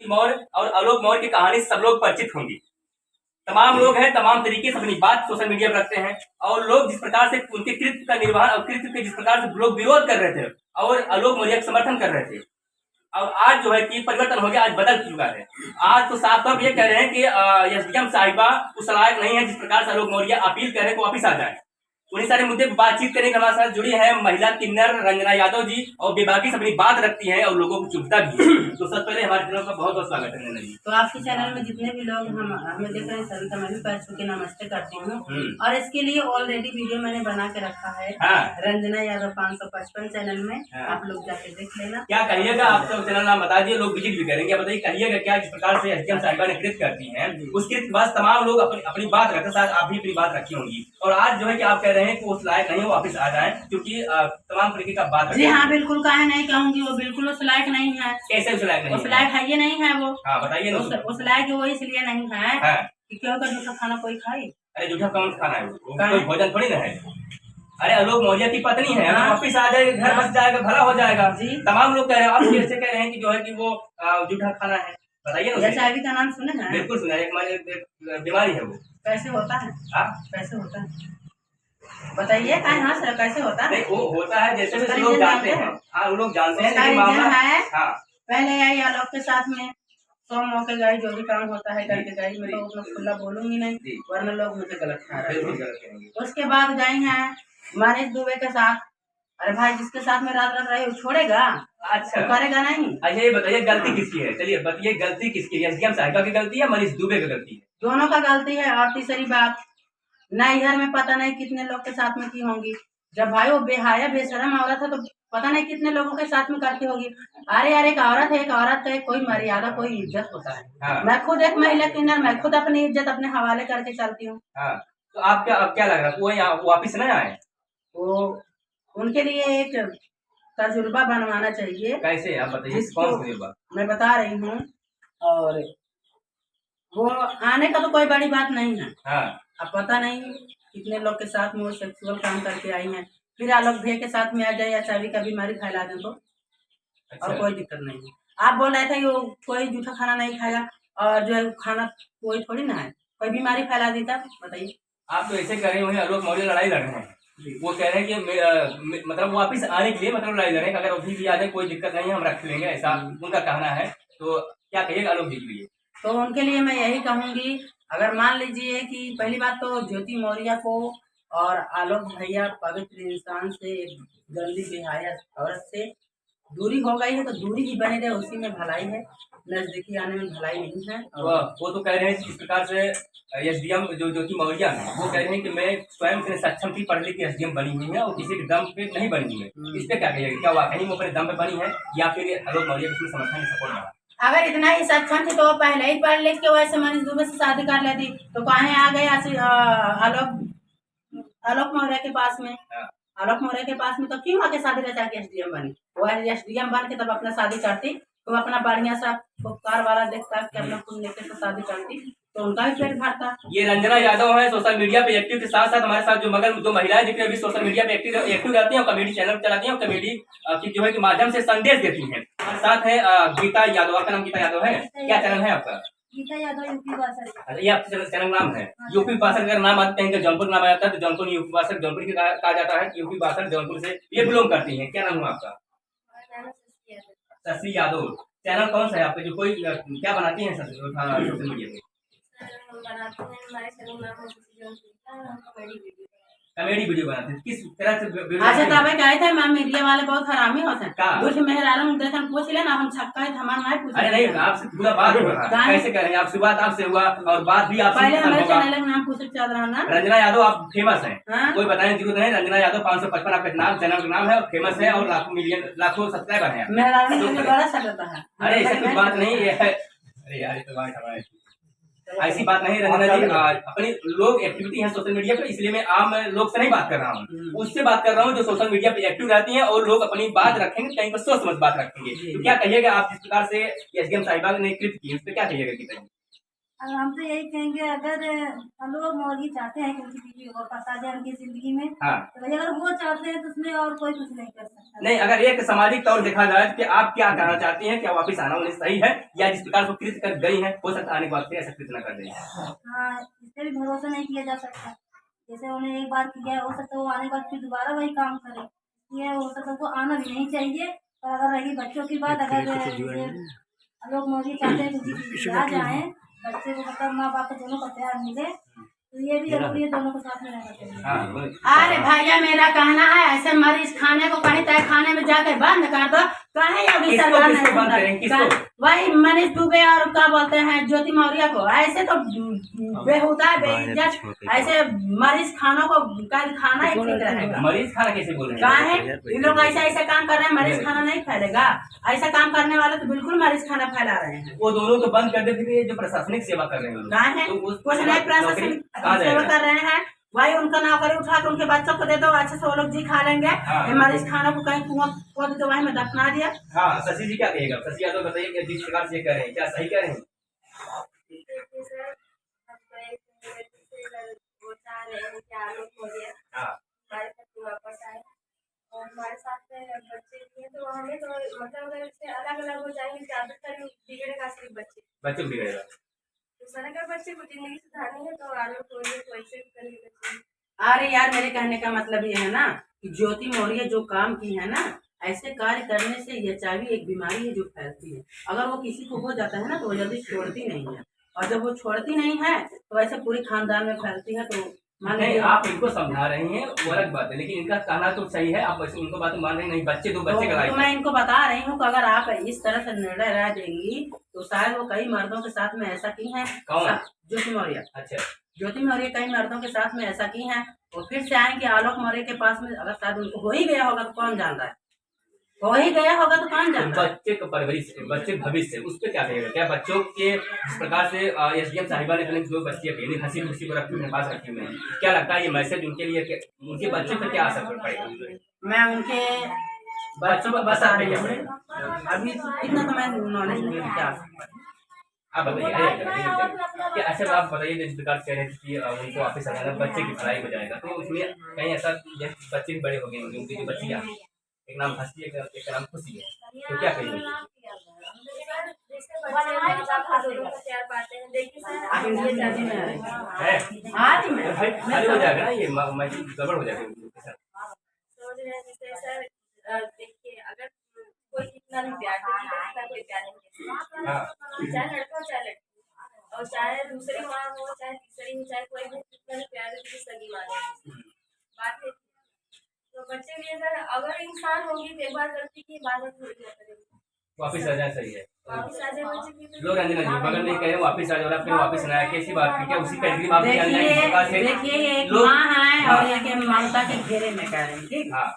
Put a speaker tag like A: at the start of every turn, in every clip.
A: मौर्य और आलोक मौर्य की कहानी सब लोग परिचित होंगी। तमाम लोग हैं, तमाम तरीके से अपनी बात सोशल मीडिया पर रखते हैं और लोग जिस प्रकार से उनके कृत्य का निर्वहन और कृत्य के जिस प्रकार से लोग विरोध कर रहे थे और आलोक मौर्य का समर्थन कर रहे थे, और आज जो है कि परिवर्तन हो गया, आज बदल चुका है। आज तो साफ तौर ये कह रहे हैं कि एसडीएम साहिबा उस लायक नहीं है जिस प्रकार से आलोक मौर्य अपील कर रहे हैं कि वापिस आ जाए। उन्हीं सारे मुद्दे पर बातचीत करने के हमारे साथ जुड़ी है महिला किन्नर रंजना यादव जी, और बेबाकी से अपनी बात रखती है और लोगों को चुभता भी है। तो सबसे पहले हमारे चैनल का बहुत बहुत स्वागत है रंजना जी।
B: तो आपके चैनल में जितने भी लोग हमें देख रहे हैं सभी का मैं भी पैर छू के नमस्ते करती हूँ, और इसके लिए ऑलरेडी वीडियो मैंने बना के रखा है। रंजना यादव 555 चैनल में, आप लोग जाके देख लेना।
A: क्या कहिएगा, आप तो चैनल नाम बता दिए, लोग विजिट भी करेंगे। बताइए कहिएगा क्या जिस प्रकार से एसडीएम साहिबा ने कृत्य करती है, उस कृत्य के बाद तमाम लोग अपनी बात रखते, साथ आप भी अपनी बात रखी होंगी, और आज जो है कि आप कह रहे हैं कि उस लायक नहीं वापिस आ जाए, क्योंकि तमाम तरीके का बात।
B: जी हाँ, बिल्कुल काहे नहीं कहूँगी, वो बिल्कुल उस लायक नहीं है।
A: कैसे उस लायक नहीं?
B: उस लायक है ये नहीं है वो।
A: हाँ बताइए।
B: उस लायक वो इसलिए नहीं है कि क्यों का जूठा खाना कोई खाए।
A: अरे जूठा कौन खाना है, कोई भोजन थोड़ी ना है। अरे आलोक मौर्य की पत्नी है, वापिस आ जाएगा, घर बस जाएगा, भला हो जाएगा। जी तमाम लोग कह रहे हैं, आप कैसे कह रहे हैं कि जो है कि वो जूठा खाना है, बताइए ना।
B: HIV का नाम सुने हैं?
A: बिल्कुल सुना है, एक बीमारी है वो।
B: कैसे होता है? कैसे होता है बताइए, कैसे होता है?
A: वो होता है जैसे लोग जानते हैं। हाँ लोग जानते हैं।
B: पहले आई आलोक के साथ में 100 मौके गई, जो भी काम होता है करके गई। मैं तो उतना खुला बोलूंगी नहीं, वरना लोग मुझे गलत खा रहे हैं। उसके बाद गई हैं मनीष दुबे के साथ। अरे भाई, जिसके साथ में रात रात रहे छोड़ेगा? अच्छा तो करेगा नहीं।
A: अच्छा ये बताइए गलती किसकी है? चलिए बताइए गलती किसकी है, एसडीएम साहिबा की गलती है, मनीष दुबे की गलती है?
B: दोनों का गलती है। और तीसरी बात, नहीं घर में पता नहीं कितने लोग के साथ में की होंगी। जब भाई वो बेहाया बेशरम औरत है तो पता नहीं कितने लोगों के साथ में करती होगी। अरे यार, एक औरत है, एक औरत का कोई मर्यादा, कोई इज्जत होता है। मैं खुद एक महिला किन्नर, मैं खुद अपनी इज्जत अपने हवाले करके चलती हूँ।
A: तो आप क्या लग रहा है वो यहाँ वापिस न आए?
B: वो उनके लिए एक तजुर्बा बनवाना चाहिए।
A: कैसे आप बताइए, कौन सा तजुर्बा?
B: मैं बता रही हूँ, और वो आने का तो कोई बड़ी बात नहीं है। अब पता नहीं कितने लोग के साथ में वो सेक्सुअल काम करके आई हैं, फिर आलोक भैया के साथ में आ जाए या HIV का बीमारी फैला दें तो और कोई दिक्कत नहीं है। आप बोल रहे थे कि वो कोई जूठा खाना नहीं खाएगा, और जो है खाना कोई थोड़ी ना है, कोई बीमारी फैला देता, बताइए।
A: आप तो ऐसे कर रहे हो, आलोक मौर्य लड़ाई लड़ रहे हैं। वो कह रहे हैं कि मतलब वापिस आने के लिए मतलब लड़ाई लड़े, अगर अभी भी आ जाए कोई दिक्कत नहीं है, हम रख लेंगे, ऐसा उनका कहना है। तो क्या कहिएगा आलोक जी के लिए?
B: तो उनके लिए मैं यही कहूँगी, अगर मान लीजिए कि पहली बात तो ज्योति मौर्य को और आलोक भैया पवित्र इंसान से, गंदी बेहाया औरत से दूरी हो गई है, तो दूरी ही बने रहे, उसी में भलाई है। नजदीकी आने में भलाई नहीं है।
A: वो तो कह रहे हैं इस प्रकार से एसडीएम जो ज्योति मौर्य है, वो कह रहे हैं कि मैं स्वयं से सक्षम थी, पढ़ लिख के एसडीएम बनी हुई है और किसी के दम पे नहीं बनी हुई है। इस पे क्या कहिएगा, क्या वाकई वो अपने दम पे बनी है या फिर आलोक मौर्य के समर्थन सपोर्ट में?
B: अगर इतना ही सक्षम थी तो वो पहले ही पढ़ लिख के वैसे मनीष दुबे से शादी कर लेती, तो काहे आ गए आलोक मौर्य के पास में। आलोक मौर्य के पास में तो क्यों आके शादी रचा के एसडीएम बनी? वो एसडीएम बन के तब अपना शादी करती, तो अपना बढ़िया सा उपकार वाला देखता कि अपना खुद लेकर तो शादी करती, तो उनका भी पेट भरता।
A: ये रंजना यादव है, सोशल मीडिया पे एक्टिव के साथ साथ हमारे साथ जो मगर जो महिलाएं जितनी अभी सोशल मीडिया पे एक्टिव रहती हैं, कमेडी चैनल चलाती हैं, कमेडी की जो है कि माध्यम से संदेश देती हैं। हमारे साथ है गीता यादव। आपका नाम गीता यादव है? क्या चैनल है आपका?
B: गीता यादव यूपी उपासक।
A: ये आपका चैनल नाम है? यूपी उपासक अगर नाम आते हैं, जौनपुर नाम आता है तो जौनपुर यूपी उपासक जौनपुर की कहा जाता है। यूपी उपासक जौनपुर से ये बिलोंग करती है। क्या नाम हुआ आपका? शशि यादव। चैनल कौन सा है आपका, जो कोई क्या बनाती है सोशल मीडिया पे? कॉमेडी वीडियो बनाते हैं, किस तरह से वीडियो?
B: अच्छा तब कहे थे मैम मीडिया वाले बहुत हरामी होते हैं। कुछ मेहरारू देखन पूछ लेना, हम छक्का है हमारा नहीं पूछ।
A: अरे नहीं, आपसे पूरा बात हो रहा है, कैसे करेंगे? आप शुरुआत आपसे हुआ और बात भी आपसे।
B: पहले हमारे चैनल का नाम पूछ चल रहा ना।
A: रंजना यादव आप फेमस हैं, कोई बताने की जरूरत नहीं। रंजना यादव 555 आपका नाम, चैनल का नाम है, और फेमस है और लाखों सब्सक्राइबर है।
B: मेहरारू बड़ा सकता है।
A: अरे ऐसी कोई बात नहीं है। अरे यार तो बात हमारे ऐसी बात नहीं रंजना जी, अपनी लोग एक्टिविटी है सोशल मीडिया पे, इसलिए मैं आम लोग से नहीं बात कर रहा हूँ, उससे बात कर रहा हूँ जो सोशल मीडिया पे एक्टिव रहती हैं और लोग अपनी बात रखेंगे, कहीं पर सोच समझ बात रखेंगे। तो क्या कहिएगा आप जिस प्रकार से एसडीएम साहिबा ने कृत्य की, उस पर क्या कहिएगा?
C: अब हम तो यही कहेंगे, अगर हम लोग मौलवी चाहते हैं कि उनकी बीवी और फंसा जाए उनकी जिंदगी में,
A: हाँ
C: तो भाई अगर वो चाहते हैं तो उसमें और कोई कुछ नहीं कर सकता।
A: नहीं, अगर एक सामाजिक तौर देखा जाए कि आप क्या कहना चाहती हैं, क्या वापस आना उन्हें सही है, या जिस प्रकार से कृत्य कर गई हैं हो सकता है आने के बाद फिर ऐसा कृत्य न कर दें?
C: हाँ, इस पे भी भरोसा नहीं किया जा सकता। जैसे उन्हें एक बार किया है, हो सकता है वो आने के बाद फिर दोबारा वही काम करे, इसलिए हो सकता है वो आना भी नहीं चाहिए। और अगर रही बच्चों की बात, अगर जैसे लोग मौलवी चाहते हैं कि जी आ जाए, बच्चे को मतलब माँ बाप को दोनों को प्यार मिले, तो ये भी जरूरी है, दोनों को साथ में रहना चाहिए।
A: हाँ,
B: अरे भैया मेरा कहना है ऐसे मरीज खाने को कहीं तय खाने में जाके बंद कर दो, कहीं योगी
A: किसको-
B: सरकार
A: किसको बंद करें,
B: नहीं
A: किसको?
B: सुनता। वही मनीष दुबे और क्या बोलते हैं ज्योति मौर्य को, ऐसे तो बेहुदा बेइज्जत ऐसे मरीज खानों को कल खाना ही ठीक रहेगा।
A: मरीज खाना कैसे बोल रहे
B: क्या
A: हैं?
B: है ये लोग ऐसा ऐसा काम कर रहे हैं, मरीज खाना नहीं फैलेगा। ऐसा काम करने वाले तो बिल्कुल मरीज खाना फैला रहे हैं।
A: वो दोनों तो बंद कर दे, फिर ये जो प्रशासनिक सेवा कर रहे हैं लोग,
B: क्या है
A: तो
B: कुछ नहीं प्रशासनिक सेवा कर रहे हैं, वही उनका नौकरी उठा के उनके बच्चों को दे दो, अच्छे से वो लोग जी खा लेंगे।
A: हाँ।
B: ये मरीज खानों को कहीं कुआं खोद के वहीं में दफना दिया।
A: हाँ, शशि जी क्या कहेगा? शशि यादव बताइए कि जिस प्रकार से कह रहे हैं क्या सही कह रहे हैं? हाँ
C: हमारे साथ में बच्चे भी हैं, तो हमें तो मतलब अगर इससे अलग अलग हो जाएंगे, ज्यादातर बिगड़ेगा सिर्फ बच्चे
A: बच्चे को बिगड़ेगा।
C: तो सर अगर बच्चे को जिंदगी सुधारनी है तो आलोक मौर्य को ऐसे करने चाहिए।
B: अरे यार मेरे कहने का मतलब ये है ना कि ज्योति मौर्य जो काम की है ना, ऐसे कार्य करने से एचआईवी एक बीमारी है जो फैलती है। अगर वो किसी को हो जाता है ना तो वो जल्दी छोड़ती नहीं है, और जब वो छोड़ती नहीं है तो ऐसे पूरी खानदान में फैलती है। तो मान
A: नहीं,
B: लीजिए
A: आप इनको समझा रही हैं वो अलग बात है, लेकिन इनका कहना तो सही है, आप वैसे उनको बात मान रहे नहीं। बच्चे दो बच्चे का
B: तो
A: लाइफ
B: मैं इनको बता रही हूँ कि अगर आप इस तरह से निर्णय रह देंगी तो शायद वो कई मर्दों के साथ में ऐसा की है।
A: कौन?
B: ज्योति मौर्य।
A: अच्छा,
B: ज्योति मौर्य कई मर्दों के साथ में ऐसा की है, और फिर से आएंगे आलोक मौर्य के पास में। अगर शायद उनको हो ही गया होगा तो कौन जानता है, हो ही गया होगा तो कौन जानता है।
A: बच्चे का परवरिश, बच्चे भविष्य, उस पर क्या कहेगा? क्या बच्चों के जिस प्रकार से एसडीएम साहिबा ने अपने दो बच्चे अकेली हंसी खुशी को रखी अपने पास रखी हुए हैं, क्या लगता है ये मैसेज उनके लिए, उनके बच्चे पर क्या असर पड़ेगा?
B: मैं उनके बच्चों को बता रही हूँ, अभी इतना तो मैं नॉलेज नहीं है क्या।
A: आप बताइए कि अच्छा आप बताइए जिस प्रकार से कह रहे थे कि उनको वापस आना बच्चे की पढ़ाई हो जाएगा, तो उसमें कहीं ऐसा बच्चे भी बड़े हो गए होंगे, उनकी जो बच्चियाँ, एक नाम हंसी है एक नाम खुशी है, तो क्या कहेंगे? खाली हो जाएगा ना, ये मैसेज गड़बड़ हो जाएगा उनके साथ।
C: देखिए अगर कोई कितना भी प्यार देती कोई प्यार नहीं देती,
A: हाँ,
C: चाहे लड़का हो चाहे लड़की, और चाहे दूसरी माँ हो चाहे तीसरी हो, चाहे कोई भी कितना भी प्यार देती सगी माँ देती बात है। तो बच्चे भी अगर इंसान होंगे तो एक बार गलती की बात थोड़ी ना करेंगे,
A: वापिस आ जाए, सही है।
C: वापस आ जाए बच्चे की।
A: लोग रंजना जी बगल में कह रहे वापिस आ जाओ, फिर वापिस ना आए, कैसी बात है? क्या उसी कैटेगरी में आप भी आ जाएंगे?
B: देखिए ये एक माँ है और एक ममता के घेरे में कह रही, ठीक।
A: हाँ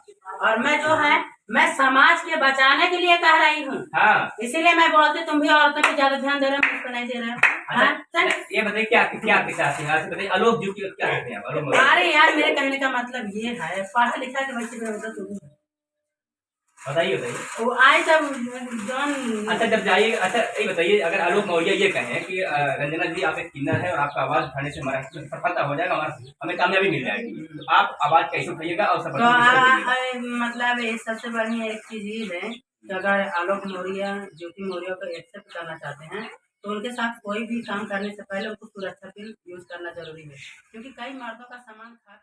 B: और मैं जो है मैं समाज के बचाने के लिए कह रही हूँ,
A: हाँ।
B: इसीलिए मैं बोलती तुम भी औरतों पे ज्यादा ध्यान दे रहे हो, मुझको नहीं दे रहे हो।
A: अच्छा, ये बताइए क्या क्या चाहते हैं? बताइए आलोक जी क्या कहते हैं आप?
B: अरे यार मेरे कहने का मतलब ये है, पढ़ा लिखा के बच्चे
A: बताइए
B: वो आए तब जॉन।
A: अच्छा जब जाइए, अच्छा ये बताइए अगर आलोक मौर्य ये कहें कि रंजना जी आप एक किन्नर है और आपका आवाज उठाने से हमारा सफलता हो जाएगा, हमें कामयाबी मिल जाएगी, तो आप आवाज कैसे उठाइएगा और सफलता?
B: मतलब सबसे बढ़िया एक चीज ये है कि अगर आलोक मौर्य ज्योति मौर्य को एक्सेप्ट करना चाहते हैं तो उनके साथ कोई भी काम करने से पहले उनको सुरक्षा पिन यूज करना जरूरी है, क्योंकि कई मर्दों का सामान खा